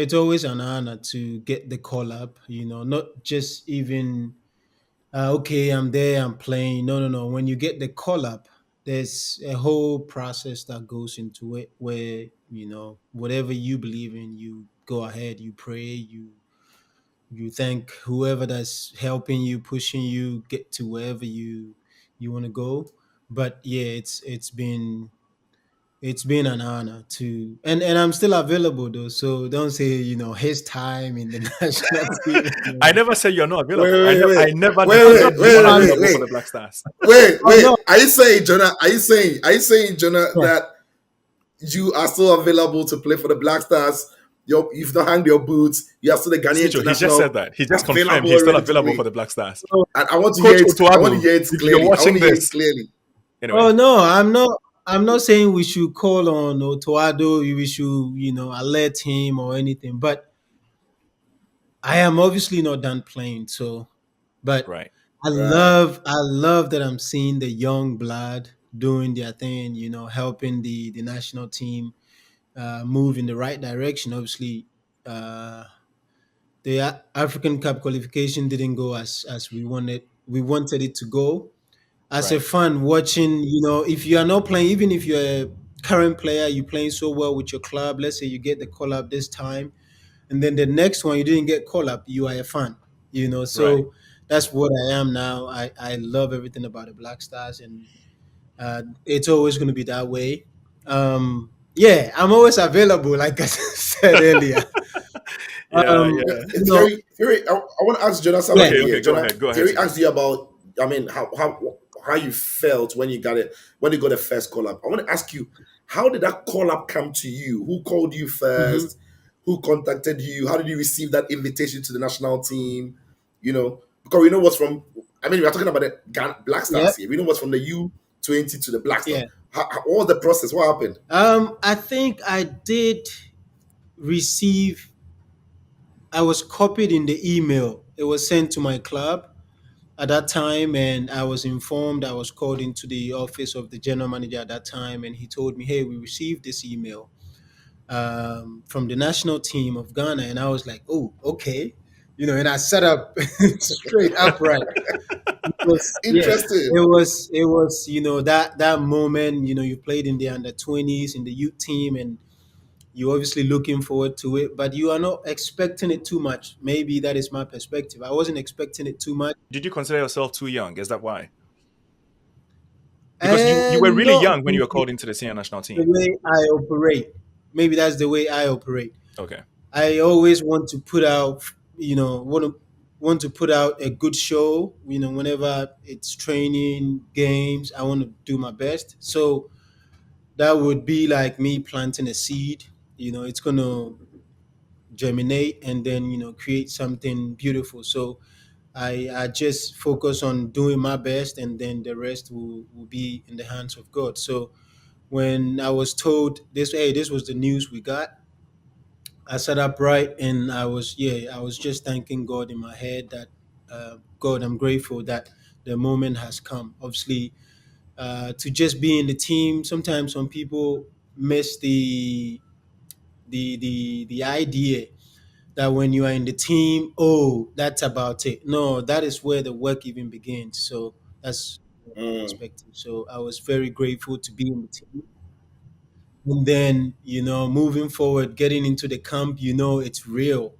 It's always an honor to get the call up, not just even, okay, I'm there, I'm playing. No, no, no. When you get the call up, there's a whole process that goes into it where, whatever you believe in, you go ahead, you pray, you thank whoever that's helping you, pushing you get to wherever you want to go. But yeah, it's been an honor to, and I'm still available though. So don't say his time in the national team. I never said you're not Wait, available. wait, I wait, never wait, defended wait, you wait, wait, unavailable for wait, the Black Stars. wait, Oh wait. no, Are you saying, Jonah? Are you saying, Jonah, yeah. that you are still available to play for the Black Stars? You've not hung your boots. You are still the Ghanaian Smicho, he just said international, that. He just confirmed available he's and still ready to available play. for the Black Stars. Oh, And I want to hear Coach it. I want to Otuado, hear it if you're clearly. I want watching to hear it this, clearly. anyway, oh no, I'm not saying we should call on Otoado. We should alert him or anything. But I am obviously not done playing. So, but right, Right. I love that I'm seeing the young blood doing their thing. Helping the national team move in the right direction. Obviously, uh, the African Cup qualification didn't go as we wanted. We wanted it to go. As a right, fan, watching, if you are not playing, even if you're a current player, you're playing so well with your club. Let's say you get the call up this time, and then the next one you didn't get call up. You are a fan. right. So that's what I am now. I love everything about the Black Stars, and it's always going to be that way. Yeah, I'm always available, like I said earlier. Yeah, Um, yeah. you know, Terry, I want to ask Jonah yeah, something Okay, here. okay, go Jonah, ahead. Go ahead, Terry Smicho. asked you about, I mean, how you felt when you got it, when you got the first call up. I want to ask you, how did that call up come to you? Who called you hmm first? Who contacted you? How did you receive that invitation to the national team? Because we know what's from, I mean, we're talking about the Black yeah, Stars here. We know what's from the U20 to the Black Stars. yeah. What was the process? What happened? I think I did receive. I was copied in the email. It was sent to my club at that time, and I was informed. I was called into the office of the general manager at that time, and he told me, "Hey, we received this email from the national team of Ghana," and I was like, "Oh, okay." And I sat up straight upright because yeah, Interesting. it was that moment. You played in the under 20s in the youth team, and you're obviously looking forward to it, but you are not expecting it too much. Maybe that is my perspective. I wasn't expecting it too much. Did you consider yourself too young? Is that why? Because you were really Not young when you were really called into the senior national the team. way I operate. Maybe that's the way I operate. Okay. I always want to put out, want to put out a good show. Whenever it's training games, I want to do my best. So that would be like me planting a seed. It's gonna germinate and then create something beautiful. So I just focus on doing my best, and then the rest will be in the hands of God. So when I was told this, hey, this was the news we got, I sat upright and I was just thanking God in my head that, God, I'm grateful that the moment has come. Obviously, to just be in the team. Sometimes some people miss the idea that when you are in the team, oh, that's about it. No, that is where the work even begins. So that's my Mm. perspective. So I was very grateful to be in the team. And then, moving forward, getting into the camp, it's real.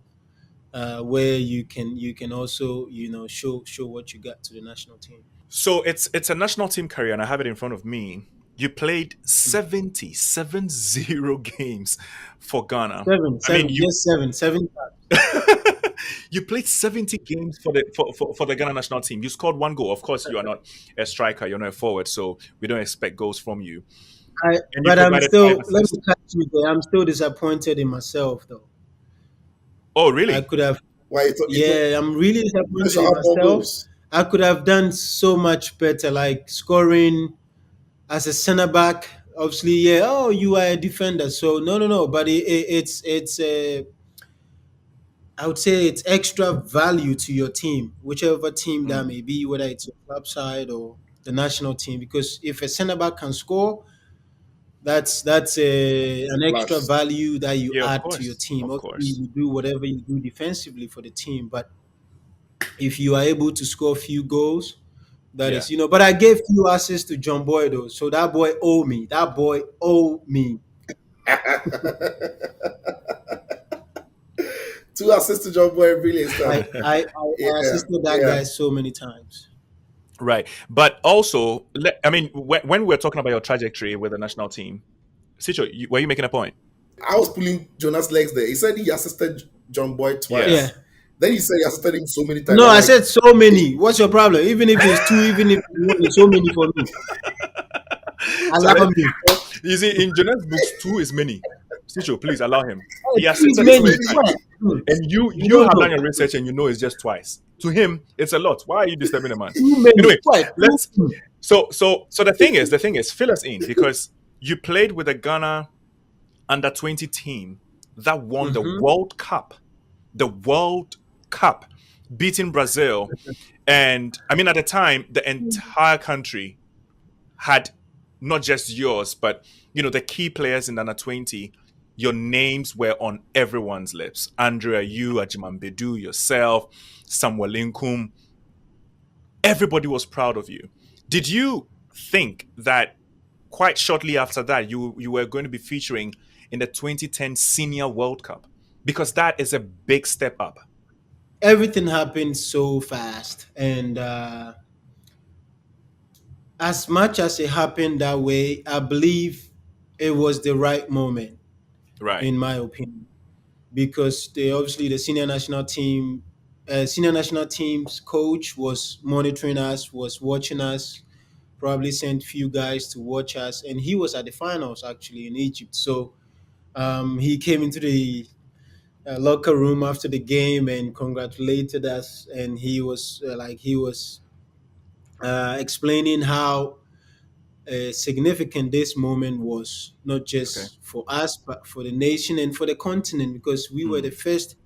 Where you can also, show what you got to the national team. So it's a national team career, and I have it in front of me. You played 70 games for Ghana. Seven, I mean, seven, yes, seven times. you played 70 games for the Ghana national team. You scored one goal. Of course, you are not a striker, you're not a forward, so we don't expect goals from you. And you But I'm provided five still, let assists. me catch you there. I'm still disappointed in myself, though. Oh, I really? could have, Why yeah, I'm really you disappointed should in have more myself. goals? I could have done so much better, like scoring as a center back. Obviously, yeah. Oh, you are a defender, so no, no, no. But it's I would say it's extra value to your team, whichever team that Mm, may be, whether it's your club side or the national team. Because if a center back can score, That's an extra Splash. value that you Yeah, of add to your course, team. of Obviously, course. you do whatever you do defensively for the team, but if you are able to score a few goals, that Yeah. is, But I gave few assists to John Boy though, so that boy owe me. That boy owe me. Two assists to John Boy, brilliant stuff. I Yeah, assisted that yeah. guy so many times. Right. But also, I mean, when we're talking about your trajectory with the national team, Sicho, were you making a point? I was pulling Jonas' legs there. He said he assisted John Boy Yeah. Yeah. twice. Then he said he assisted him so many times. No, I'm I like, said so many. What's your problem? Even if it's two, even if it's one, it's so many for me. Sorry. Allow me. You see, in Jonas' books, two is many. Sicho, please allow him. Hey, He two is assisted too so many. many many. times. What? Hmm. And you You you don't have know. done your research and you know it's just twice. To him, it's a lot. Why are you disturbing the man? Too many. Anyway, What? let's so the thing is, fill us in because you played with the Ghana under 20 team that won the Mm-hmm. World Cup. The World Cup, beating Brazil. And I mean, at the time, the entire country had not just yours, but the key players in the under 20. Your names were on everyone's lips. Andrea, you, Ajiman Bedu, yourself, Samuel Inkum. Everybody was proud of you. Did you think that quite shortly after that you were going to be featuring in the 2010 Senior World Cup? Because that is a big step up. Everything happened so fast, and as much as it happened that way, I believe it was the right moment, Right. in my opinion, because the senior national team's coach was monitoring us, was watching us, probably sent few guys to watch us, and he was at the finals actually in Egypt. So he came into the locker room after the game and congratulated us, and he was explaining how significant this moment was, not Okay. just for us but for the nation and for the continent, because we were the Mm. first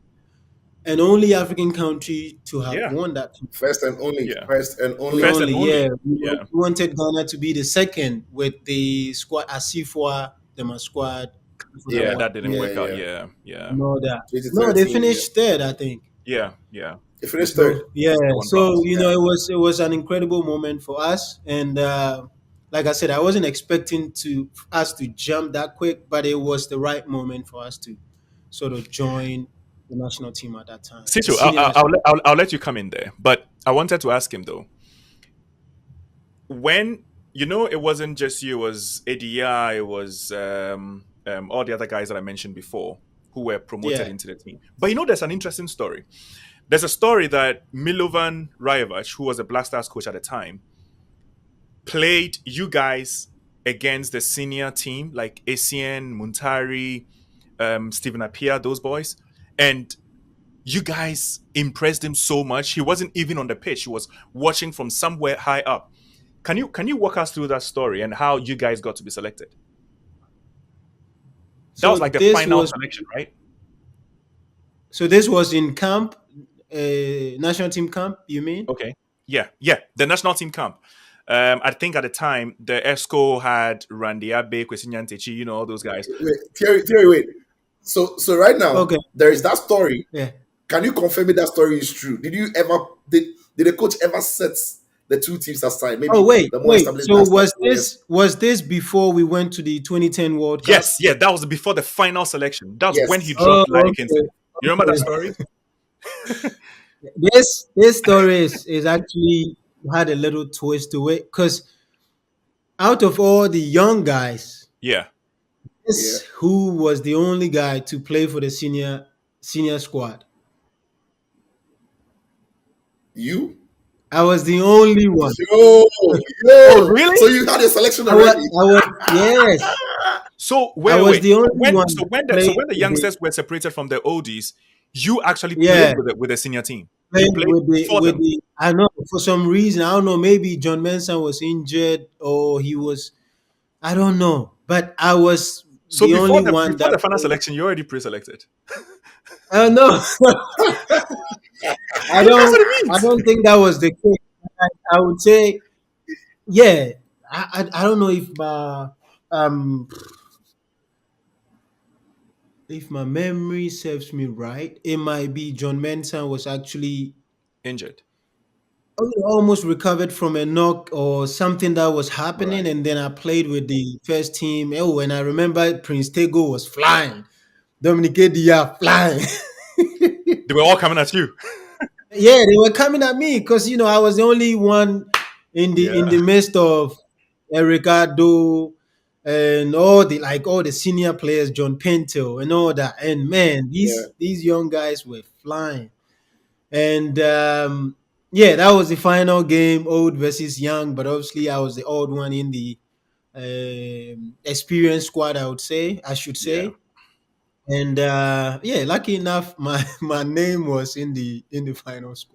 and only African country to have Yeah. won that. First and only. Yeah. First and The only. First and only, yeah, only. we Yeah. wanted Ghana to be the second with the squad Asifwa, the squad that Yeah, Yeah, won. that didn't yeah, work out. yeah. Yeah. Yeah. And all that. No, they 2013, yeah. finished third, I think. Yeah. Yeah. He finished third. So yeah, They won so bronze. Yeah. it was an incredible moment for us, and like I said, I wasn't expecting to us to jump that quick, but it was the right moment for us to sort of join the national team at that time, the Situ, senior I'll, national. I'll let you come in there. But I wanted to ask him though, when it wasn't just you, it was ADI, it was all the other guys that I mentioned before who were promoted Yeah. into the team. But there's an interesting story. There's a story that Milovan Rajevac, who was the Black Stars coach at the time, played you guys against the senior team like ACN, Muntari, Stephen Apia, those boys, and you guys impressed him so much. He wasn't even on the pitch; he was watching from somewhere high up. Can you walk us through that story and how you guys got to be selected? That So was like the this final was selection, right? so this was in camp, national team camp. You mean? Okay. Yeah, yeah. The national team camp. I think at the time the ESCO had Randy Abe, Kwesinyan Techi, all those guys. Wait, Thierry, wait. So right now Okay. there is that story. Yeah. Can you confirm if that story is true? Did the coach ever set the two teams aside? Oh Maybe wait, the more wait. established So Black Stars was players. this before we went to the 2010 World Yes, Cup? yeah, that was before the final selection. That's when he Yes. Oh, dropped Larry okay. Kingston. You remember that Okay. story? This story is actually had a little twist to it, because out of all the young guys, Yeah. Yeah. this who was the only guy to play for the senior squad. You? I was the only one. Yo, Oh, yo. So really? you had your selection I was, already. I was yes. So I wait, was wait. the So only when one so that when the so played when the with the youngsters were separated from the oldies, you actually played yeah, with the senior team. You played played with the for with them. the I know for some reason, I don't know, maybe John Mensah was injured or he was, I don't know, but I was So the only one before that the final played. selection, you already pre-selected. No, That's what it I means. don't think that was the case. I would say, yeah. I don't know if um, if my memory serves me right, it might be John Mensah was actually Injured. almost recovered from a knock or something that was happening, Right. and then I played with the first team. Oh, and I remember Prince Tego was flying, Dominic Dia flying. They were all coming at you. Yeah, they were coming at me because I was the only one in Yeah. the midst of Ricardo and all the senior players, John Pinto and all that. And man, Yeah. these young guys were flying. And yeah, that was the final game, old versus young. But obviously, I was the old one in the experienced squad. I should Yeah. say. And yeah, lucky enough, my my name was in the final squad.